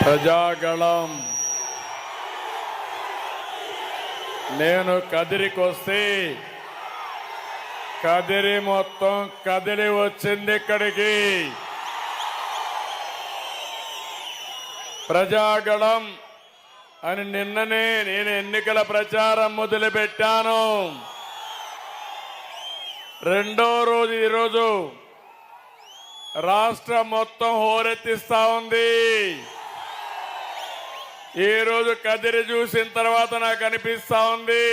ప్రజాగళం నేను కదిరికొస్తే కదిరి మొత్తం కదిలి వచ్చింది ఇక్కడికి. ప్రజాగళం అని నిన్ననే నేను ఎన్నికల ప్రచారం మొదలుపెట్టాను. రెండో రోజు ఈరోజు రాష్ట్రం మొత్తం హోరెత్తిస్తా ఉంది. ఈ రోజు కదిరి చూసిన తర్వాత నాకు అనిపిస్తా ఉంది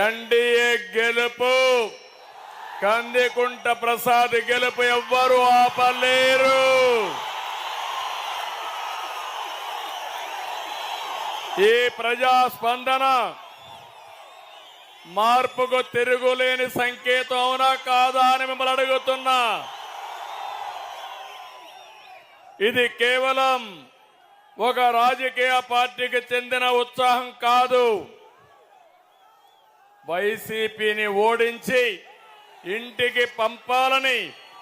ఎన్డీఏ గెలుపు, కందికుంట ప్రసాద్ గెలుపు ఎవ్వరూ ఆపలేరు. ఈ ప్రజాస్పందన మార్పుకు తిరుగులేని సంకేతం అవునా కాదా అని మిమ్మల్ని అడుగుతున్నా. ఇది కేవలం ఒక రాజకీయ పార్టీకి చెందిన ఉత్సాహం కాదు. వైసీపీని ఓడించి ఇంటికి పంపాలని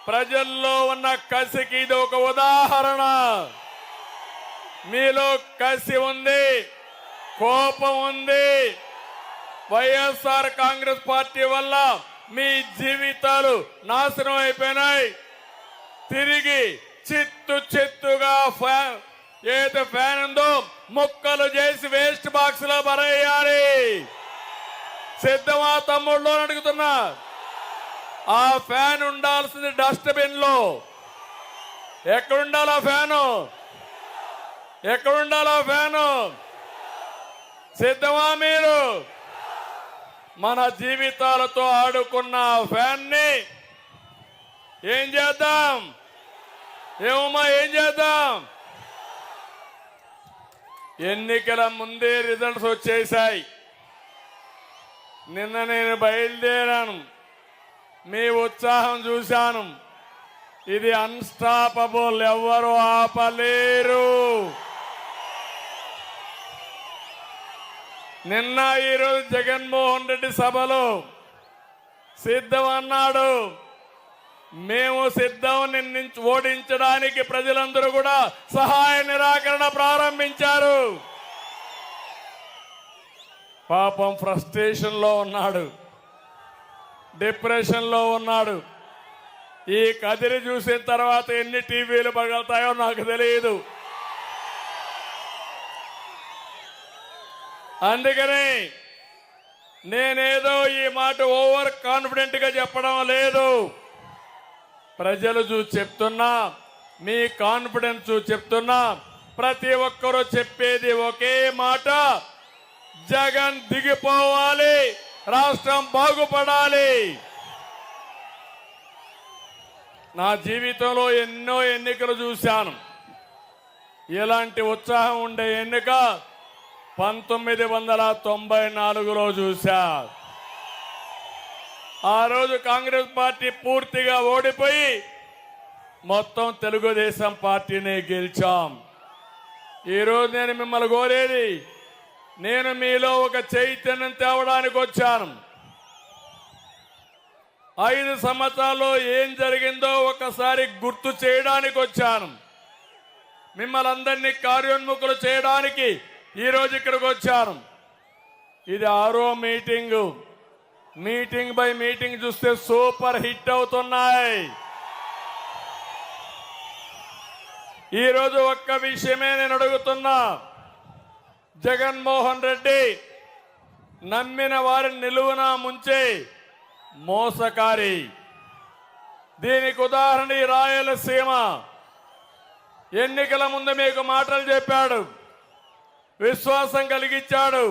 ప్రజల్లో ఉన్న కసికి ఇది ఒక ఉదాహరణ. మీలో కసి ఉంది, కోపం ఉంది. వైఎస్ఆర్ కాంగ్రెస్ పార్టీ వల్ల మీ జీవితాలు నాశనం అయిపోయినాయి. తిరిగి చిత్తుగా ఏదో ఫ్యాన్ ఉందో ముక్కలు చేసి వేస్ట్ బాక్స్ లో పరేయాలి. సిద్ధమా తమ్ముళ్ళు అని అడుగుతున్నా. ఆ ఫ్యాన్ ఉండాల్సింది డస్ట్బిన్ లో. ఎక్కడుండాలి ఆ ఫ్యాను? ఎక్కడుండాలి ఆ ఫ్యాను? సిద్ధమా మీరు? మన జీవితాలతో ఆడుకున్న ఫ్యాన్ ని ఏం చేద్దాం? ఏమమ్మా ఏం చేద్దాం? ఎన్నికల ముందే రిజల్ట్స్ వచ్చేశాయి. నిన్న నేను బయలుదేరాను, మీ ఉత్సాహం చూశాను. ఇది అన్స్టాపబుల్, ఎవ్వరూ ఆపలేరు. నిన్న ఈరోజు జగన్మోహన్ రెడ్డి సభలో సిద్ధం అన్నాడు. మేము సిద్ధం నిన్ను ఓడించడానికి ప్రజలందరూ కూడా సహాయ నిరాకరణ ప్రారంభించారు. పాపం ఫ్రస్ట్రేషన్ లో ఉన్నాడు, డిప్రెషన్ లో ఉన్నాడు. ఈ కదిరి చూసిన తర్వాత ఎన్ని టీవీలు పగలుతాయో నాకు తెలియదు. అందుకని నేనేదో ఈ మాట ఓవర్ కాన్ఫిడెంట్ గా చెప్పడం లేదు. ప్రజలు చూసి చెప్తున్నా, మీ కాన్ఫిడెన్స్ చూసి చెప్తున్నా. ప్రతి ఒక్కరూ చెప్పేది ఒకే మాట, జగన్ దిగిపోవాలి, రాష్ట్రం బాగుపడాలి. నా జీవితంలో ఎన్నో ఎన్నికలు చూశాను. ఇలాంటి ఉత్సాహం ఉండే ఎన్నిక 1994లో చూశా. ఆ రోజు కాంగ్రెస్ పార్టీ పూర్తిగా ఓడిపోయి మొత్తం తెలుగుదేశం పార్టీని గెలిచాం. ఈరోజు నేను మిమ్మల్ని కోరేది, నేను మీలో ఒక చైతన్యం తేవడానికి వచ్చాను. 5 సంవత్సరాల్లో ఏం జరిగిందో ఒకసారి గుర్తు చేయడానికి వచ్చాను. మిమ్మల్ని అందరినీ కార్యోన్ముఖులు చేయడానికి ఈరోజు ఇక్కడికి వచ్చాను. ఇది 6వ మీటింగు. మీటింగ్ బై మీటింగ్ చూస్తే సూపర్ హిట్ అవుతున్నాయి. ఈరోజు ఒక్క విషయమే నేను అడుగుతున్నా. జగన్మోహన్ రెడ్డి నమ్మిన వారిని నిలువున ముంచే మోసకారి. దీనికి ఉదాహరణ ఈ రాయలసీమ. ఎన్నికల ముందు మీకు మాటలు చెప్పాడు, విశ్వాసం కలిగించాడు.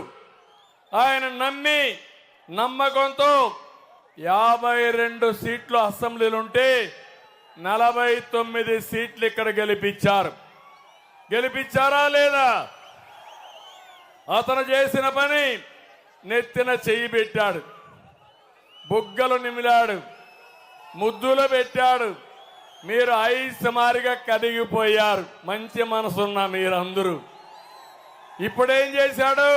ఆయన నమ్మి నమ్మకంతో 52 సీట్లు అసెంబ్లీలుంటే 49 సీట్లు ఇక్కడ గెలిపించారు. గెలిపించారా లేదా? అతను చేసిన పని నెత్తిన చెయ్యి పెట్టాడు, బుగ్గలు నిమిలాడు, ముద్దులు పెట్టాడు. మీరు ఐస్ మారిగా కదిగిపోయారు. మంచి మనసున్న మీరందరూ. ఇప్పుడేం చేశాడు?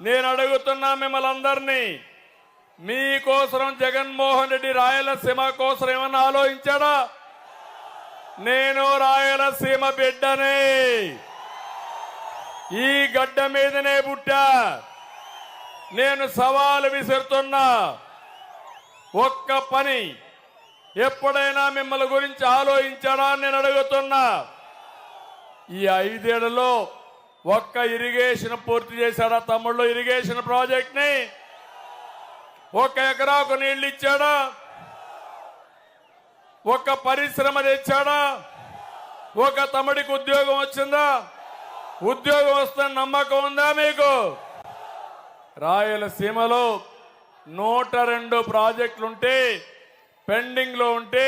నేను అడుగుతున్నా మిమ్మల్ని అందరినీ, మీకోసం జగన్మోహన్ రెడ్డి రాయలసీమ కోసం ఏమన్నా ఆలోచించాడా? నేను రాయలసీమ బిడ్డనే, ఈ గడ్డ మీదనే పుట్టా. నేను సవాలు విసురుతున్నా. ఒక్క పని ఎప్పుడైనా మిమ్మల్ని గురించి ఆలోచించాడా అని నేను అడుగుతున్నా. ఈ 5 ఏళ్లలో ఒక్క ఇరిగేషన్ పూర్తి చేశాడా తమ్ముళ్ళు? ఇరిగేషన్ ప్రాజెక్ట్ ని 1 ఎకరాకు నీళ్లు ఇచ్చాడా? ఒక పరిశ్రమ తెచ్చాడా? ఒక తమ్ముడికి ఉద్యోగం వచ్చిందా? ఉద్యోగం వస్తున్న నమ్మకం ఉందా మీకు? రాయలసీమలో 102 ప్రాజెక్టులుంటే పెండింగ్ లో ఉంటే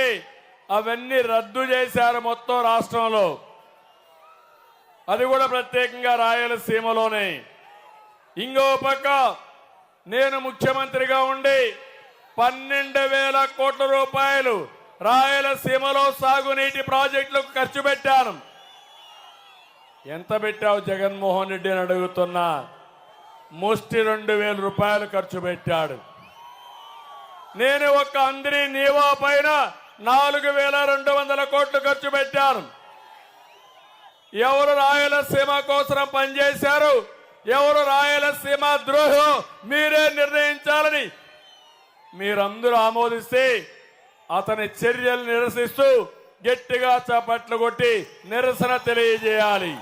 అవన్నీ రద్దు చేశారు మొత్తం రాష్ట్రంలో. అది కూడా ప్రత్యేకంగా రాయలసీమలోనే. ఇంకో పక్క నేను ముఖ్యమంత్రిగా ఉండి 12,000 కోట్ల రూపాయలు రాయలసీమలో సాగునీటి ప్రాజెక్టులకు ఖర్చు పెట్టాను. ఎంత పెట్టావు జగన్మోహన్ రెడ్డి అని అడుగుతున్నా. ముష్టి 2,000 రూపాయలు ఖర్చు పెట్టాడు. నేను ఒక అంద్రి నీవా పైన 4,200 కోట్లు ఖర్చు పెట్టాను. ఎవరు రాయలసీమ కోసం పనిచేశారు, ఎవరు రాయలసీమ ద్రోహం మీరే నిర్ణయించాలని మీరందరూ ఆమోదిస్తే అతని చర్యలు నిరసిస్తూ గట్టిగా చప్పట్లు కొట్టి నిరసన తెలియజేయాలి.